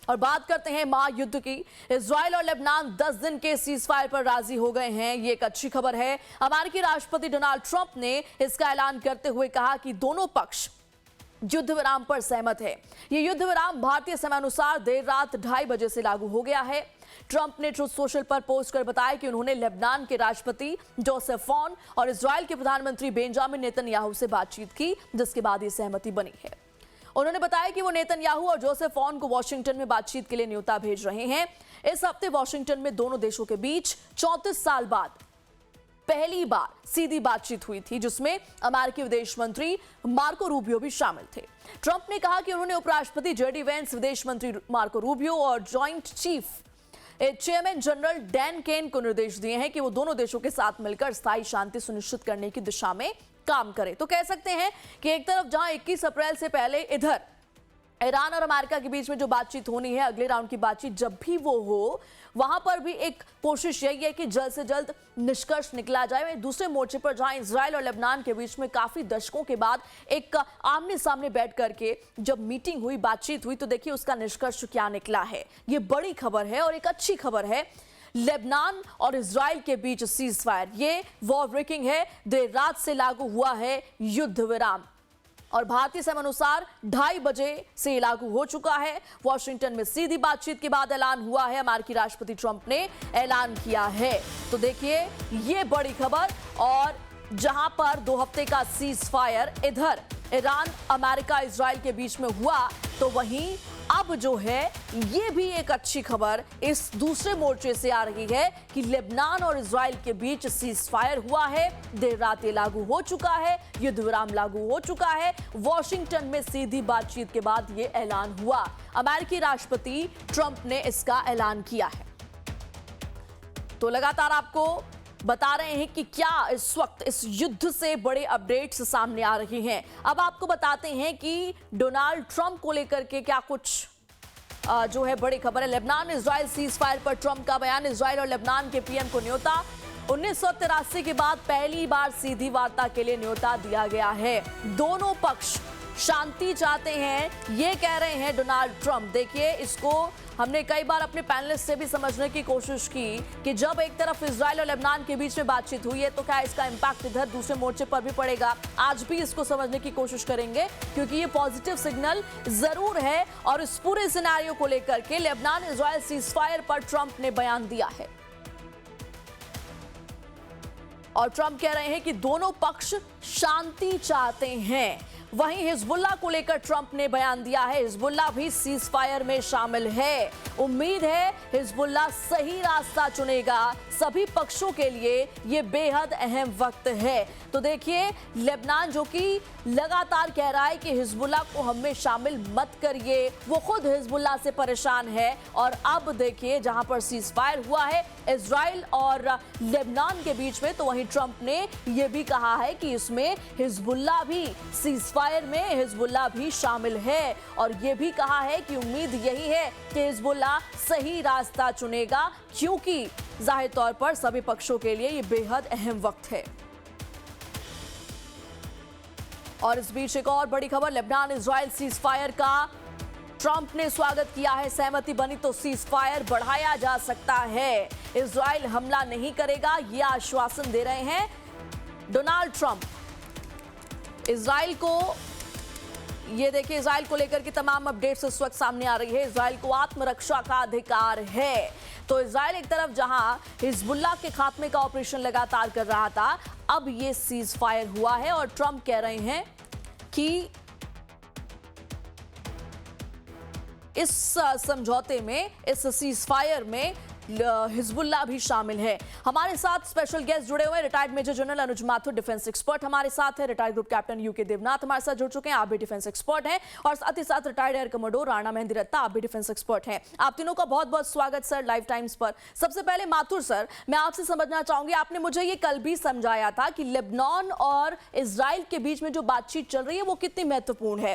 और बात करते हैं महायुद्ध की। इजराइल और लेबनान 10 दिन के सीजफायर पर राजी हो गए हैं। ये एक अच्छी खबर है। अमेरिकी राष्ट्रपति डोनाल्ड ट्रंप ने इसका ऐलान करते हुए कहा कि दोनों पक्ष युद्ध विराम पर सहमत है। ये युद्ध विराम भारतीय समय अनुसार देर रात 2:30 बजे से लागू हो गया है। ट्रंप ने ट्रुथ सोशल पर पोस्ट कर बताया कि उन्होंने लेबनान के राष्ट्रपति जोसेफ ऑन और इजराइल के प्रधानमंत्री बेंजामिन नेतन्याहू से बातचीत की, जिसके बाद ये सहमति बनी है। उन्होंने बताया कि वो नेतन्याहू और जोसेफ ऑन को वॉशिंगटन में बातचीत के लिए न्योता भेज रहे हैं। इस हफ्ते वॉशिंगटन में दोनों देशों के बीच 34 साल बाद पहली बार सीधी बातचीत हुई थी, जिसमें अमेरिकी विदेश मंत्री मार्को रूबियो भी शामिल थे। ट्रंप ने कहा कि उन्होंने उपराष्ट्रपति जेडी वेंस, विदेश मंत्री मार्को रूबियो और joint chief chairman general Dan Caine को निर्देश दिए हैं कि वो दोनों देशों के साथ मिलकर स्थायी शांति सुनिश्चित करने की दिशा में काम करें। तो कह सकते हैं कि एक तरफ जहां 21 अप्रैल से पहले इधर ईरान और अमेरिका के बीच में जो बातचीत होनी है, अगले राउंड की बातचीत जब भी वो हो, वहां पर भी एक कोशिश यही है कि जल्द से जल्द निष्कर्ष निकला जाए। दूसरे मोर्चे पर जहां इजराइल और लेबनान के बीच में काफी दशकों के बाद एक आमने सामने बैठ करके जब मीटिंग हुई, बातचीत हुई, तो देखिए उसका निष्कर्ष क्या निकला है। ये बड़ी खबर है और एक अच्छी खबर है। लेबनान और इजराइल के बीच सीज फायर, ये वॉर ब्रेकिंग है। देर रात से लागू हुआ है युद्ध विराम और भारतीय समय अनुसार 2:30 बजे से लागू हो चुका है। वॉशिंगटन में सीधी बातचीत के बाद ऐलान हुआ है। अमेरिकी राष्ट्रपति ट्रंप ने ऐलान किया है। तो देखिए ये बड़ी खबर। और जहां पर 2 हफ्ते का सीज फायर इधर ईरान, अमेरिका, इजराइल के बीच में हुआ, तो वहीं अब जो है ये भी एक अच्छी खबर इस दूसरे मोर्चे से आ रही है कि लेबनान और इजराइल के बीच सीज फायर हुआ है। देर रात ये लागू हो चुका है, युद्ध विराम लागू हो चुका है। वॉशिंगटन में सीधी बातचीत के बाद ये ऐलान हुआ। अमेरिकी राष्ट्रपति ट्रंप ने इसका ऐलान किया है। तो लगातार आपको बता रहे हैं कि क्या इस वक्त इस युद्ध से बड़े अपडेट्स सामने आ रहे हैं। अब आपको बताते हैं कि डोनाल्ड ट्रंप को लेकर के क्या कुछ जो है बड़ी खबर है। लेबनान इजराइल सीज फायर पर ट्रंप का बयान। इजराइल और लेबनान के पीएम को न्योता। 1983 के बाद पहली बार सीधी वार्ता के लिए न्योता दिया गया है। दोनों पक्ष शांति चाहते हैं, ये कह रहे हैं डोनाल्ड ट्रंप। देखिए, इसको हमने कई बार अपने पैनलिस्ट से भी समझने की कोशिश की कि जब एक तरफ इजराइल और लेबनान के बीच में बातचीत हुई है, तो क्या इसका इंपैक्ट इधर दूसरे मोर्चे पर भी पड़ेगा। आज भी इसको समझने की कोशिश करेंगे, क्योंकि ये पॉजिटिव सिग्नल जरूर है। और इस पूरे सिनेरियो को लेकर के लेबनान इजराइल सीजफायर पर ट्रंप ने बयान दिया है और ट्रंप कह रहे हैं कि दोनों पक्ष शांति चाहते हैं। वहीं हिजबुल्लाह को लेकर ट्रंप ने बयान दिया है। हिजबुल्लाह भी सीज फायर में शामिल है। उम्मीद है हिजबुल्लाह सही रास्ता चुनेगा। सभी पक्षों के लिए ये बेहद अहम वक्त है। तो देखिए, लेबनान जो कि लगातार कह रहा है कि हिजबुल्लाह को हमें शामिल मत करिए, वो खुद हिजबुल्लाह से परेशान है। और अब देखिए, जहां पर सीज फायर हुआ है इजराइल और लेबनान के बीच में, तो वहीं ट्रंप ने यह भी कहा है कि इसमें हिजबुल्लाह भी सीज फायर में हिजबुल्लाह भी शामिल है। और यह भी कहा है कि उम्मीद यही है कि हिजबुल्लाह सही रास्ता चुनेगा, क्योंकि जाहिर तौर पर सभी पक्षों के लिए यह बेहद अहम वक्त है। और इस बीच एक और बड़ी खबर, लेबनान इजराइल सीज फायर का ट्रंप ने स्वागत किया है। सहमति बनी तो सीज फायर बढ़ाया जा सकता है। इजराइल हमला नहीं करेगा, यह आश्वासन दे रहे हैं डोनाल्ड ट्रंप। इजराइल को ये देखिए, इजराइल को लेकर के तमाम अपडेट्स इस वक्त सामने आ रही है। इजराइल को आत्मरक्षा का अधिकार है। तो इजराइल एक तरफ जहां हिजबुल्लाह के खात्मे का ऑपरेशन लगातार कर रहा था, अब ये सीज फायर हुआ है और ट्रंप कह रहे हैं कि इस समझौते में, इस सीज फायर में हिजबुल्लाह भी शामिल है। हमारे साथ स्पेशल गेस्ट जुड़े हुए हैं। Retired major general Anuj Mathur, defence expert हमारे साथ है। Retired group captain UK Devnath हमारे साथ जुड़ चुके हैं, आप भी डिफेंस एक्सपर्ट हैं। और साथ ही साथ retired air commodore Rana Mehndi Ratta, आप भी डिफेंस एक्सपर्ट हैं। आप तीनों का बहुत बहुत स्वागत सर लाइव टाइम्स पर। सबसे पहले माथुर सर, मैं आपसे समझना चाहूंगी, आपने मुझे ये कल भी समझाया था कि लेबनान और इजराइल के बीच में जो बातचीत चल रही है वो कितनी महत्वपूर्ण है।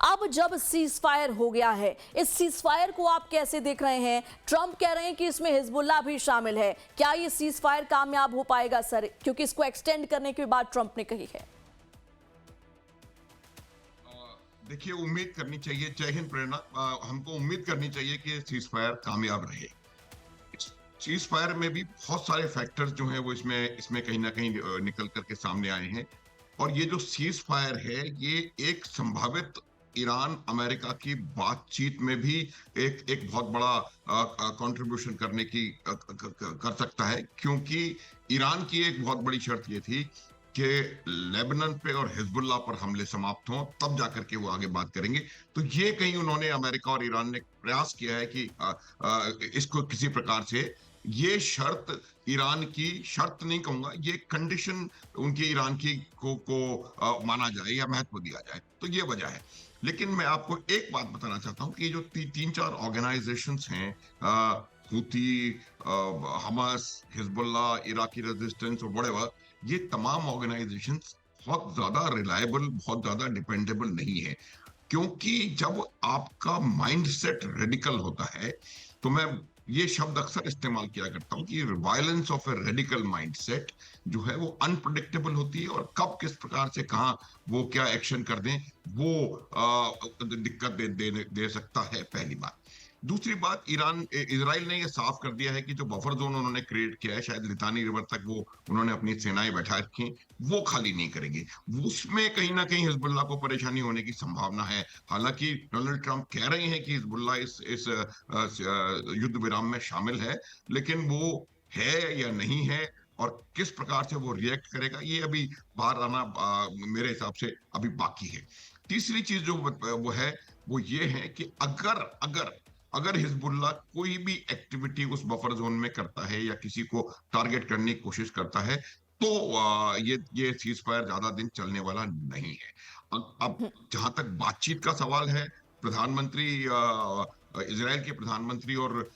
अब जब सीज फायर हो गया है, इस सीज फायर को आप कैसे देख रहे हैं? ट्रंप कह रहे हैं कि इसमें हिजबुल्लाह भी शामिल है। क्या ये सीज फायर कामयाब हो पाएगा सर, क्योंकि इसको एक्सटेंड करने की बात ट्रंप ने कही है? देखिए, उम्मीद करनी चाहिए। जय हिंद प्रेरणा। हमको उम्मीद करनी चाहिए कि सीज फायर कामयाब रहे। सीज फायर में भी बहुत सारे फैक्टर्स जो हैं वो इसमें इसमें कहीं ना कहीं निकल करके सामने आए हैं। और ये जो सीज फायर है, ये एक संभावित ईरान अमेरिका की बातचीत में भी एक एक बहुत बड़ा कंट्रीब्यूशन करने की कर सकता है, क्योंकि ईरान की एक बहुत बड़ी शर्त ये थी कि लेबनान पे और हिजबुल्लाह पर हमले समाप्त हों, तब जाकर के वो आगे बात करेंगे। तो ये कहीं उन्होंने, अमेरिका और ईरान ने प्रयास किया है कि इसको किसी प्रकार से, ये शर्त ईरान की, शर्त नहीं कहूंगा, ये कंडीशन उनकी ईरान की को माना जाए या महत्व दिया जाए। तो ये वजह है। लेकिन मैं आपको एक बात बताना चाहता हूँ कि ये जो तीन चार ऑर्गेनाइजेशंस हैं, हुती, हमास, हिजबुल्ला, इराकी रेजिस्टेंस और व्हाटएवर, ये तमाम ऑर्गेनाइजेशंस बहुत ज्यादा रिलायबल, बहुत ज्यादा डिपेंडेबल नहीं है। क्योंकि जब आपका माइंडसेट रेडिकल होता है, तो मैं ये शब्द अक्सर इस्तेमाल किया करता हूं कि violence of a radical mindset जो है वो अनप्रेडिक्टेबल होती है, और कब किस प्रकार से कहाँ वो क्या एक्शन कर दें, वो दिक्कत दे सकता है, पहली बात। दूसरी बात, इजराइल ने ये साफ कर दिया है कि जो बफर जोन उन्होंने क्रिएट किया है, शायद लितानी रिवर तक वो उन्होंने अपनी सेनाएं बैठा रखी हैं, वो खाली नहीं करेंगे। उसमें कहीं ना कहीं हिजबुल्लाह को परेशानी होने की संभावना है। हालांकि डोनाल्ड ट्रंप कह रहे हैं कि हिजबुल्लाह इस युद्ध विराम में शामिल है, लेकिन वो है या नहीं है और किस प्रकार से वो रिएक्ट करेगा, ये अभी बाहर आना मेरे हिसाब से अभी बाकी है। तीसरी चीज जो वो है, वो ये है कि अगर अगर अगर हिजबुल्लाह कोई भी एक्टिविटी उस बफर जोन में करता है या किसी को टारगेट करने की कोशिश करता है, तो ये सीज फायर ज्यादा दिन चलने वाला नहीं है। अब जहां तक बातचीत का सवाल है, प्रधानमंत्री, इजराइल के प्रधानमंत्री और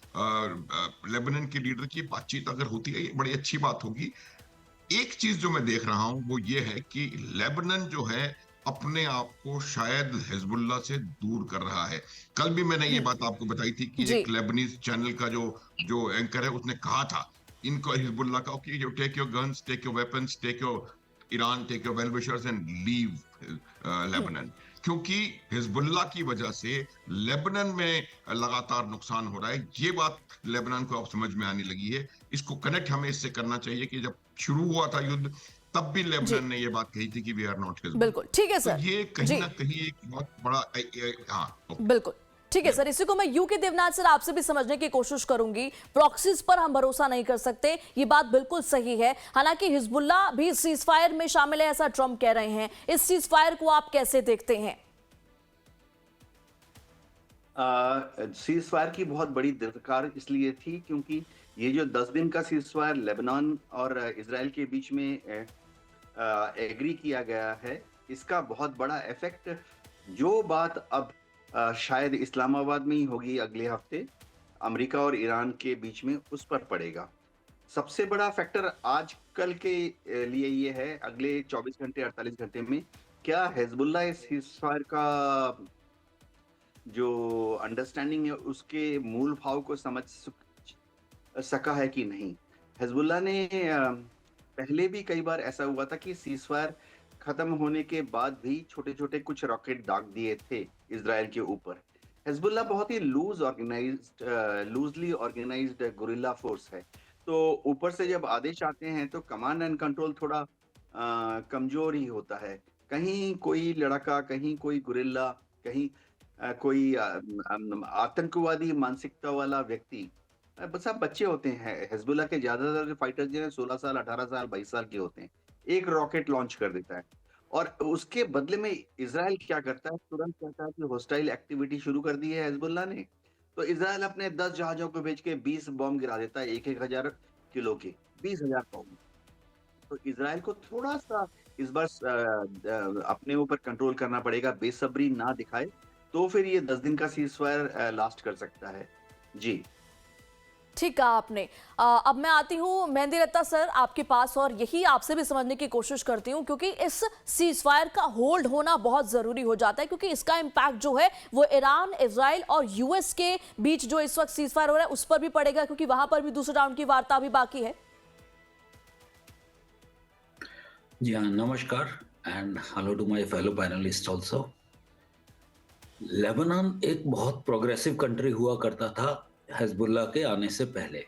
लेबनान के लीडर की बातचीत अगर होती है, ये बड़ी अच्छी बात होगी। एक चीज जो मैं देख रहा हूं वो ये है कि लेबनान जो है अपने आप को शायद हिजबुल्लाह से दूर कर रहा है। कल भी मैंने ये बात आपको बताई थी कि जी। एक लेबनीज चैनल का जो जो एंकर है, उसने कहा था इनको, हिजबुल्लाह का, कि जो take your guns, take your weapons, take your Iran, take your well wishers and leave Lebanon. क्योंकि हिजबुल्लाह की वजह से लेबनान में लगातार नुकसान हो रहा है। ये बात लेबनान को अब समझ में आने लगी है। इसको कनेक्ट हमें इससे करना चाहिए कि जब शुरू हुआ था युद्ध, तब भी जी, लेबनान ने ये बात कही थी कि वी आर नॉट बिल्कुल हिजबुल्लाह। ठीक है तो सर। ये कहीं जी, ना कहीं एक बहुत बड़ा हाँ, ओके, बिल्कुल ठीक है सर। इसी को मैं यू के देवनाथ सर आपसे भी समझने की कोशिश करूंगी। प्रॉक्सीज पर हम भरोसा नहीं कर सकते, ये बात बिल्कुल सही है। हालांकि हिजबुल्ला भी सीज फायर में शामिल है, ऐसा ट्रंप कह रहे हैं। इस सीज फायर को आप कैसे देखते हैं? सीज फायर की बहुत बड़ी दरकार इसलिए थी क्योंकि ये जो 10 दिन का सीज फायर लेबनान और इसराइल के बीच में एग्री किया गया है, इसका बहुत बड़ा इफेक्ट, जो बात अब शायद इस्लामाबाद में ही होगी अगले हफ्ते, अमेरिका और ईरान के बीच में, उस पर पड़ेगा। सबसे बड़ा फैक्टर आजकल के लिए ये है, अगले 24 घंटे 48 घंटे में क्या हिजबुल्लाह इस सीज फायर का जो अंडरस्टैंडिंग है उसके मूल भाव को समझ सका है कि नहीं। हिजबुल्लाह ने पहले भी कई बार ऐसा हुआ था कि सीज फायर खत्म होने के बाद भी छोटे छोटे कुछ रॉकेट दाग दिए थे इजराइल के ऊपर। हिजबुल्लाह बहुत ही लूजली ऑर्गेनाइज्ड गुरिल्ला फोर्स है, तो ऊपर से जब आदेश आते हैं तो कमांड एंड कंट्रोल थोड़ा कमजोर ही होता है। कहीं कोई लड़का, कहीं कोई गुरिल्ला, कहीं कोई आतंकवादी मानसिकता वाला व्यक्ति, सब बच्चे होते हैं। हिजबुल्लाह के ज्यादातर फाइटर्स जो हैं 16 साल, 18 साल, 22 साल के होते हैं। एक रॉकेट लॉन्च कर देता है और उसके बदले में इजराइल क्या करता है, तुरंत कहता है कि होस्टाइल एक्टिविटी शुरू कर दी है हिजबुल्लाह ने। तो इजराइल अपने 10 जहाजों को भेज के 20 बॉम्ब गिरा देता है, एक एक हजार किलो के, 20,000 बॉम्ब। तो इजराइल को थोड़ा सा इस बार अपने ऊपर कंट्रोल करना पड़ेगा, बेसब्री ना दिखाए, तो फिर ये 10 दिन का सीज फायर लास्ट कर सकता है। जी ठीक कहा आपने। अब मैं आती हूँ मेहंदी रत्ता सर आपके पास, और यही आपसे भी समझने की कोशिश करती हूँ, क्योंकि इस सीज फायर का होल्ड होना बहुत जरूरी हो जाता है, क्योंकि इसका इम्पैक्ट जो है वो ईरान, इजराइल और यूएस के बीच जो इस वक्त सीज फायर हो रहा है उस पर भी पड़ेगा, क्योंकि वहां पर भी दूसरे राउंड की वार्ता भी बाकी है। जी हाँ, नमस्कार and hello to my fellow panellist also. Lebanon एक बहुत प्रोग्रेसिव कंट्री हुआ करता था हिजबुल्लाह के आने से पहले,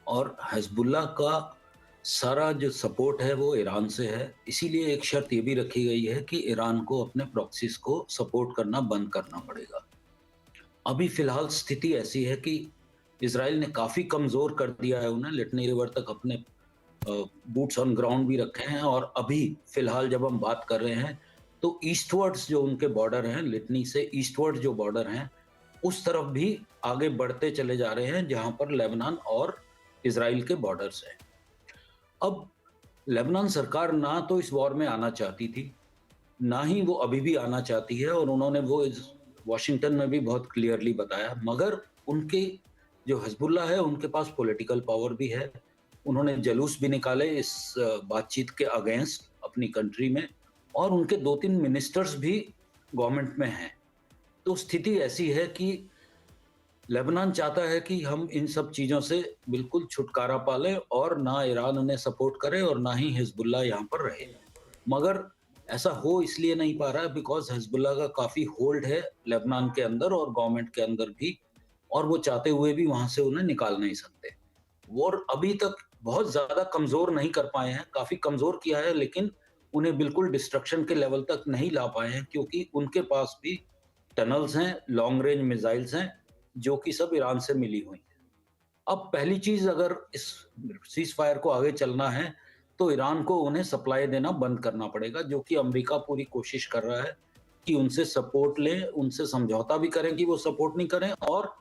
और हिजबुल्लाह का सारा जो सपोर्ट है वो ईरान से है। इसीलिए एक शर्त ये भी रखी गई है कि ईरान को अपने प्रॉक्सीज को सपोर्ट करना बंद करना पड़ेगा। अभी फिलहाल स्थिति ऐसी है कि इजराइल ने काफी कमजोर कर दिया है उन्हें, लिटनी रिवर तक अपने बूट्स ऑन ग्राउंड भी रखे हैं, और अभी फिलहाल जब हम बात कर रहे हैं तो ईस्टवर्ड्स जो उनके बॉर्डर हैं, लिटनी से ईस्टवर्ड जो बॉर्डर हैं, उस तरफ भी आगे बढ़ते चले जा रहे हैं जहां पर लेबनान और इजराइल के बॉर्डर्स हैं। अब लेबनान सरकार ना तो इस वॉर में आना चाहती थी, ना ही वो अभी भी आना चाहती है, और उन्होंने वो वॉशिंगटन में भी बहुत क्लियरली बताया। मगर उनके जो हिजबुल्लाह है उनके पास पॉलिटिकल पावर भी है। उन्होंने जलूस भी निकाले इस बातचीत के अगेंस्ट अपनी कंट्री में, और उनके 2-3 मिनिस्टर्स भी गवर्नमेंट में हैं। तो स्थिति ऐसी है कि लेबनान चाहता है कि हम इन सब चीज़ों से बिल्कुल छुटकारा पा लें, और ना ईरान उन्हें सपोर्ट करे और ना ही हिजबुल्लाह यहाँ पर रहे। मगर ऐसा हो इसलिए नहीं पा रहा है बिकॉज हिजबुल्लाह का काफ़ी होल्ड है लेबनान के अंदर और गवर्नमेंट के अंदर भी, और वो चाहते हुए भी वहाँ से उन्हें निकाल नहीं सकते। वो अभी तक बहुत ज़्यादा कमज़ोर नहीं कर पाए हैं, काफ़ी कमज़ोर किया है, लेकिन उन्हें बिल्कुल डिस्ट्रक्शन के लेवल तक नहीं ला पाए हैं, क्योंकि उनके पास भी टनल्स हैं, लॉन्ग रेंज मिसाइल्स हैं, जो कि सब ईरान से मिली हुई हैं। अब पहली चीज़, अगर इस सीज़ फायर को आगे चलना है तो ईरान को उन्हें सप्लाई देना बंद करना पड़ेगा, जो कि अमेरिका पूरी कोशिश कर रहा है कि उनसे सपोर्ट लें, उनसे समझौता भी करें कि वो सपोर्ट नहीं करें, और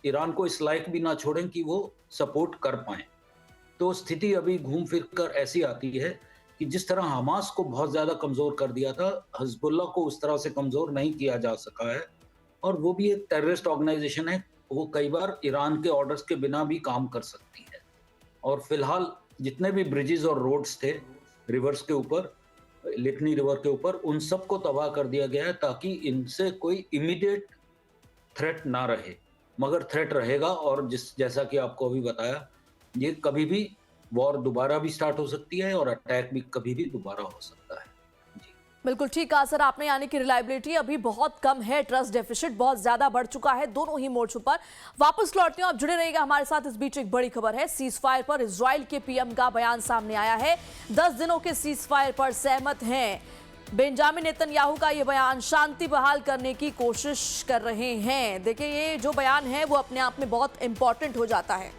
ईरान को इस लायक भी ना छोड़ें कि वो सपोर्ट कर पाएं। तो स्थिति अभी घूम फिर कर ऐसी आती है कि जिस तरह हमास को बहुत ज़्यादा कमज़ोर कर दिया था, हिजबुल्लाह को उस तरह से कमज़ोर नहीं किया जा सका है, और वो भी एक टेररिस्ट ऑर्गेनाइजेशन है। वो कई बार ईरान के ऑर्डर्स के बिना भी काम कर सकती है। और फिलहाल जितने भी ब्रिजेस और रोड्स थे रिवर्स के ऊपर, लिटनी रिवर के ऊपर, उन सबको तबाह कर दिया गया है ताकि इनसे कोई इमीडिएट थ्रेट ना रहे। मगर थ्रेट रहेगा, और जैसा कि आपको अभी बताया, ये कभी भी वॉर दोबारा भी स्टार्ट हो सकती है और अटैक भी कभी भी दोबारा हो सकता है। बिल्कुल ठीक कहा सर आपने, यानी कि रिलायबिलिटी अभी बहुत कम है, ट्रस्ट डेफिसिट बहुत ज्यादा बढ़ चुका है दोनों ही मोर्चों पर। वापस लौटते हैं, आप जुड़े रहिएगा हमारे साथ। इस बीच एक बड़ी खबर है, सीज फायर पर इजराइल के पीएम का बयान सामने आया है। 10 दिनों के सीज फायर पर सहमत हैं बेंजामिन नेतन्याहू का ये बयान, शांति बहाल करने की कोशिश कर रहे हैं। देखिए, ये जो बयान है वो अपने आप में बहुत इंपॉर्टेंट हो जाता है।